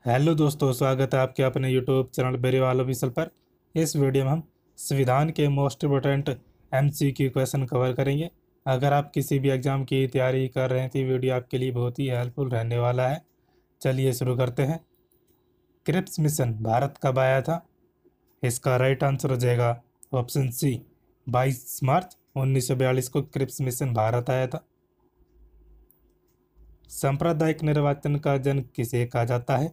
Hello दोस्तों, स्वागत है आपके अपने यूट्यूब चैनल बेरीवाल ऑफिशियल पर। इस वीडियो में हम संविधान के most important MCQ question cover करेंगे। अगर आप किसी भी एग्जाम की तैयारी कर रहे हैं तो ये वीडियो आपके लिए बहुत ही हेल्पफुल रहने वाला है। चलिए शुरू करते हैं। क्रिप्स मिशन भारत कब आया था? इसका राइट आंसर हो जाएगा ऑप्शन सी, 22 मार्च 1942 को क्रिप्स मिशन भारत आया था। सांप्रदायिक निर्वाचन का जनक किसे कहा जाता है?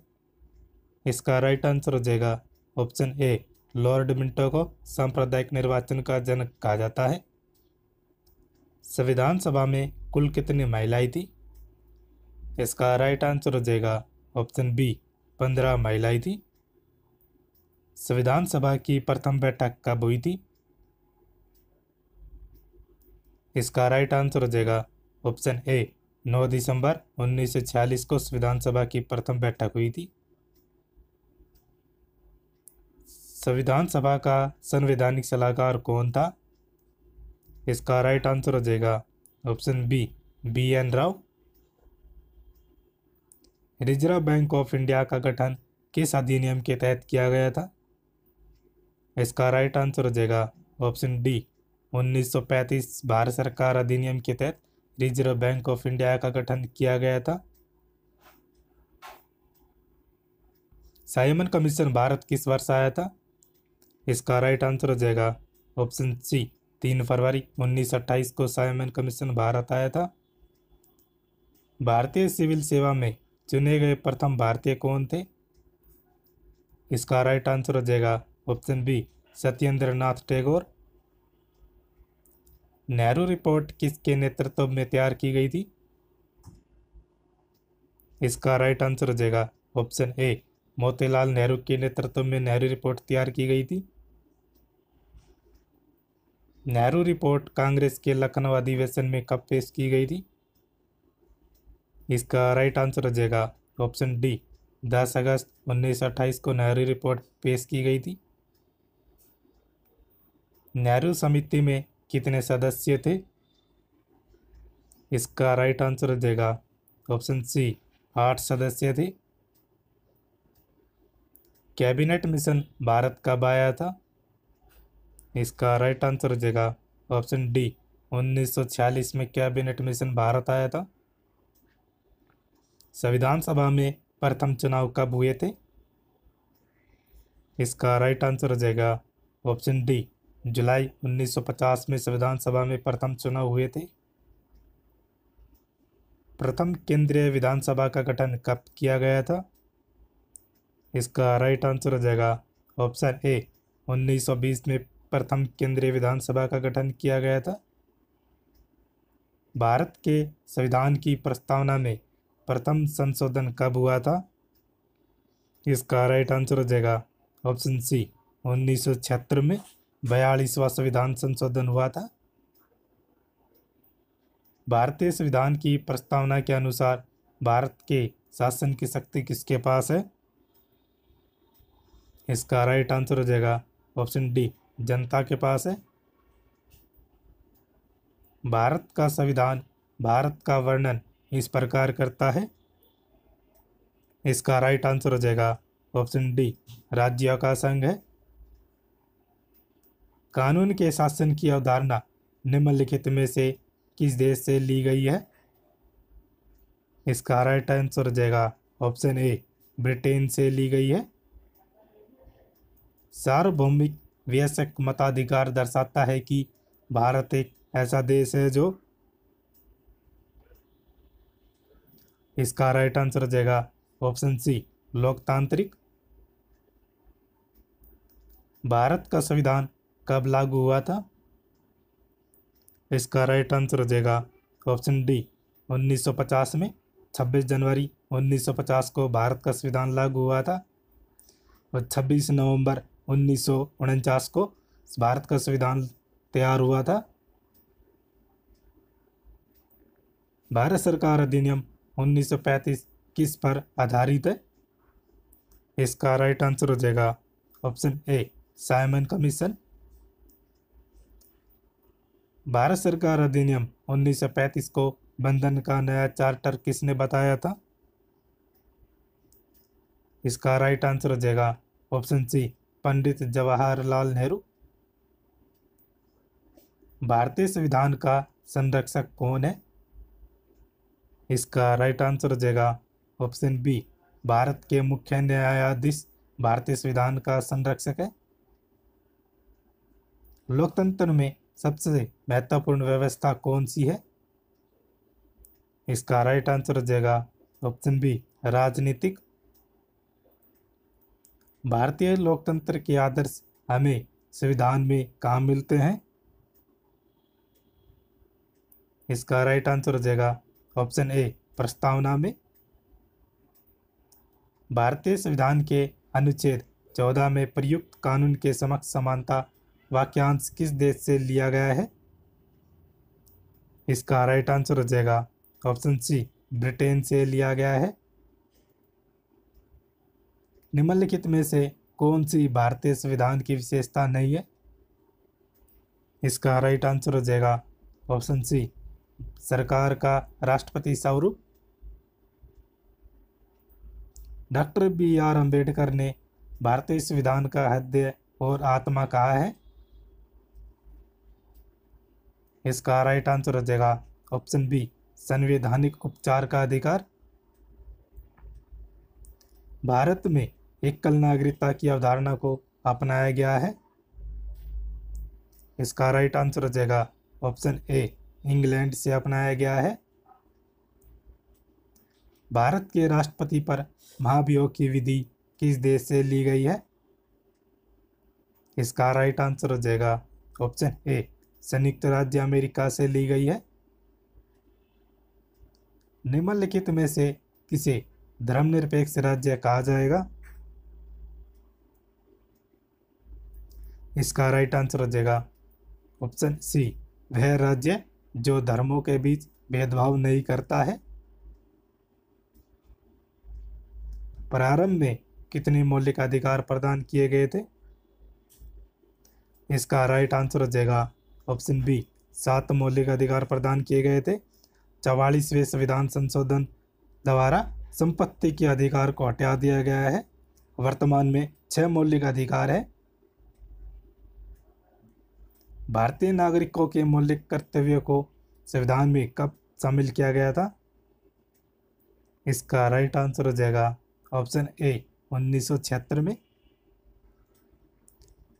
इसका राइट आंसर हो जाएगा ऑप्शन ए, लॉर्ड मिंटो को सांप्रदायिक निर्वाचन का जनक कहा जाता है। संविधान सभा में कुल कितनी महिलाएं थी? इसका राइट आंसर हो जाएगा ऑप्शन बी, 15 महिलाएं थी। संविधान सभा की प्रथम बैठक कब हुई थी? इसका राइट आंसर हो जाएगा ऑप्शन ए, 9 दिसंबर 1946 को संविधान सभा की प्रथम बैठक हुई थी। संविधान सभा का संवैधानिक सलाहकार कौन था? इसका राइट आंसर हो जाएगा option B, BN Rao. Reserve bank of India का गठन किस अधिनियम के तहत किया गया था? इसका राइट आंसर हो जाएगा ऑप्शन डी, 1935 भारत सरकार अधिनियम के तहत रिजर्व बैंक ऑफ इंडिया का गठन किया गया था। साइमन कमीशन भारत किस वर्ष आया था? इसका राइट आंसर हो जाएगा ऑप्शन सी, 3 फरवरी 1928 को साइमन कमीशन भारत आया था। भारतीय सिविल सेवा में चुने गए प्रथम भारतीय कौन थे? इसका राइट आंसर हो जाएगा option B, Satyendra Nath Tagore. Nehru report किसके नेतृत्व में तैयार की गई थी? इसका राइट आंसर हो जाएगा ऑप्शन ए, मोतीलाल नेहरू के नेतृत्व में नेहरू रिपोर्ट तैयार की गई थी। नेहरू रिपोर्ट कांग्रेस के लखनऊ अधिवेशन में कब पेश की गई थी? इसका राइट आंसर हो जाएगा ऑप्शन डी, 10 अगस्त 1928 को नेहरू रिपोर्ट पेश की गई थी। नेहरू समिति में कितने सदस्य थे? इसका राइट आंसर हो जाएगा ऑप्शन सी, 8 सदस्य थे। कैबिनेट मिशन भारत कब आया था? इसका राइट आंसर हो जाएगा ऑप्शन डी, 1946 में कैबिनेट मिशन भारत आया था। संविधान सभा में प्रथम चुनाव कब हुए थे? इसका राइट आंसर हो जाएगा ऑप्शन डी, जुलाई 1950 में संविधान सभा में प्रथम चुनाव हुए थे। प्रथम केंद्रीय विधानसभा का गठन कब किया गया था? इसका राइट आंसर हो जाएगा ऑप्शन ए, 1920 में प्रथम केंद्रीय विधानसभा का गठन किया गया था। भारत के संविधान की प्रस्तावना में प्रथम संशोधन कब हुआ था? इसका राइट आंसर हो जाएगा ऑप्शन सी, 1976 में 42वां संविधान संशोधन हुआ था। भारतीय संविधान की प्रस्तावना के अनुसार भारत के शासन की शक्ति किसके पास है? इसका राइट आंसर हो जाएगा ऑप्शन डी, जनता के पास है। भारत का संविधान भारत का वर्णन इस प्रकार करता है। इसका राइट आंसर हो जाएगा ऑप्शन डी, राज्यों का संघ है। कानून के शासन की अवधारणा निम्नलिखित में से किस देश से ली गई है? इसका राइट आंसर हो जाएगा ऑप्शन ए, ब्रिटेन से ली गई है। सार्वभौमिक वयस्क मताधिकार दर्शाता है कि भारत एक ऐसा देश है जो। इसका राइट आंसर हो जाएगा ऑप्शन सी, लोकतांत्रिक। भारत का संविधान कब लागू हुआ था? इसका राइट आंसर हो जाएगा ऑप्शन डी, 1950 में। 26 जनवरी 1950 को भारत का संविधान लागू हुआ था और 26 नवंबर 1949 को भारत का संविधान तैयार हुआ था। भारत सरकार अधिनियम 1935 किस पर आधारित है? इसका राइट आंसर हो जाएगा ऑप्शन ए, साइमन कमीशन। भारत सरकार अधिनियम 1935 को बंधन का नया चार्टर किसने बताया था? इसका राइट आंसर हो जाएगा ऑप्शन सी, पंडित जवाहरलाल नेहरू। भारतीय संविधान का संरक्षक कौन है? इसका राइट आंसर हो जाएगा ऑप्शन बी, भारत के मुख्य न्यायाधीश भारतीय संविधान का संरक्षक है। लोकतंत्र में सबसे महत्वपूर्ण व्यवस्था कौन सी है? इसका राइट आंसर हो जाएगा ऑप्शन बी, राजनीतिक। भारतीय लोकतंत्र के आदर्श हमें संविधान में कहाँ मिलते हैं? इसका राइट आंसर हो जाएगा ऑप्शन ए, प्रस्तावना में। भारतीय संविधान के अनुच्छेद 14 में प्रयुक्त कानून के समक्ष समानता वाक्यांश किस देश से लिया गया है? इसका राइट आंसर हो जाएगा ऑप्शन सी, ब्रिटेन से लिया गया है। निम्नलिखित में से कौन सी भारतीय संविधान की विशेषता नहीं है? इसका राइट आंसर हो जाएगा ऑप्शन सी, सरकार का राष्ट्रपति स्वरूप। Doctor B R. अम्बेडकर ने भारतीय संविधान का हृदय और आत्मा कहा है? इसका राइट आंसर हो जाएगा ऑप्शन बी, संवैधानिक उपचार का अधिकार। भारत में एकल नागरिकता की अवधारणा को अपनाया गया है। इसका राइट आंसर हो जाएगा ऑप्शन ए, इंग्लैंड से अपनाया गया है। भारत के राष्ट्रपति पर महाभियोग की विधि किस देश से ली गई है? इसका राइट आंसर हो जाएगा ऑप्शन ए, संयुक्त राज्य अमेरिका से ली गई है। निम्नलिखित में से किसे धर्मनिरपेक्ष राज्य कहा जाएगा? इसका राइट आंसर हो जाएगा ऑप्शन सी, वह राज्य जो धर्मों के बीच भेदभाव नहीं करता है। प्रारंभ में कितने मौलिक अधिकार प्रदान किए गए थे? इसका राइट आंसर हो जाएगा ऑप्शन बी, 7 मौलिक अधिकार प्रदान किए गए थे। 44वें संविधान संशोधन द्वारा संपत्ति के अधिकार को हटा दिया गया है। वर्तमान में 6 मौलिक अधिकार है। भारतीय नागरिकों के मौलिक कर्तव्यों को संविधान में कब शामिल किया गया था? इसका राइट आंसर हो जाएगा ऑप्शन ए, 1976 में।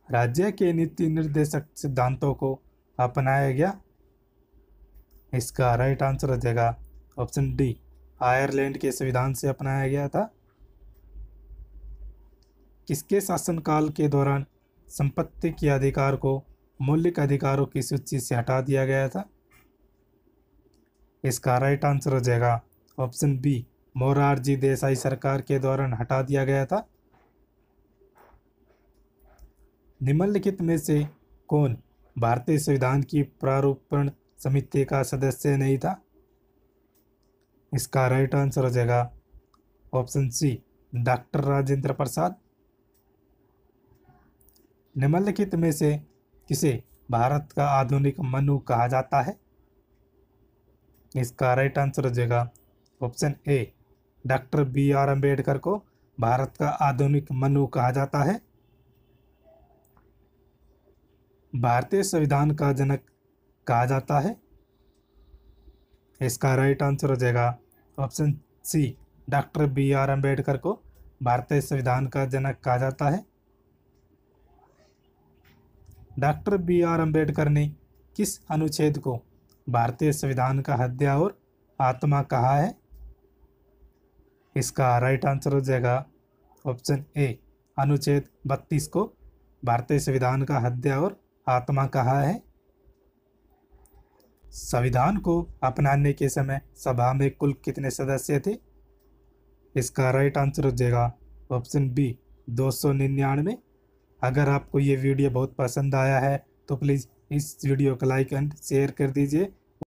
राज्य के नीति निर्देशक सिद्धांतों को अपनाया गया। इसका राइट आंसर हो जाएगा ऑप्शन डी, आयरलैंड के संविधान से अपनाया गया था। किसके शासनकाल के दौरान संपत्ति के अधिकार को मौलिक अधिकारों की सूची से हटा दिया गया था? इसका राइट आंसर हो जाएगा ऑप्शन बी, मोरारजी देसाई सरकार के दौरान हटा दिया गया था। निम्नलिखित में से कौन भारतीय संविधान की प्रारूपण समिति का सदस्य नहीं था? इसका राइट आंसर हो जाएगा option C, doctor Rajendra Prasad. निम्नलिखित में से किसे भारत का आधुनिक मनु कहा जाता है? इसका राइट आंसर हो जाएगा option A, doctor B R. Ambedkar को भारत का आधुनिक मनु कहा जाता है। भारतीय संविधान का जनक कहा जाता है। इसका राइट आंसर हो जाएगा option C, doctor B R. Ambedkar को भारतीय संविधान का जनक कहा जाता है। Doctor B R. अम्बेडकर ने किस अनुच्छेद को भारतीय संविधान का हृदय और आत्मा कहा है? इसका राइट आंसर हो जाएगा ऑप्शन ए, अनुच्छेद 32 को भारतीय संविधान का हृदय और आत्मा कहा है। संविधान को अपनाने के समय सभा में कुल कितने सदस्य थे? इसका राइट आंसर हो जाएगा ऑप्शन बी, 299। अगर आपको ये वीडियो बहुत पसंद आया है तो प्लीज़ इस वीडियो को लाइक एंड शेयर कर दीजिए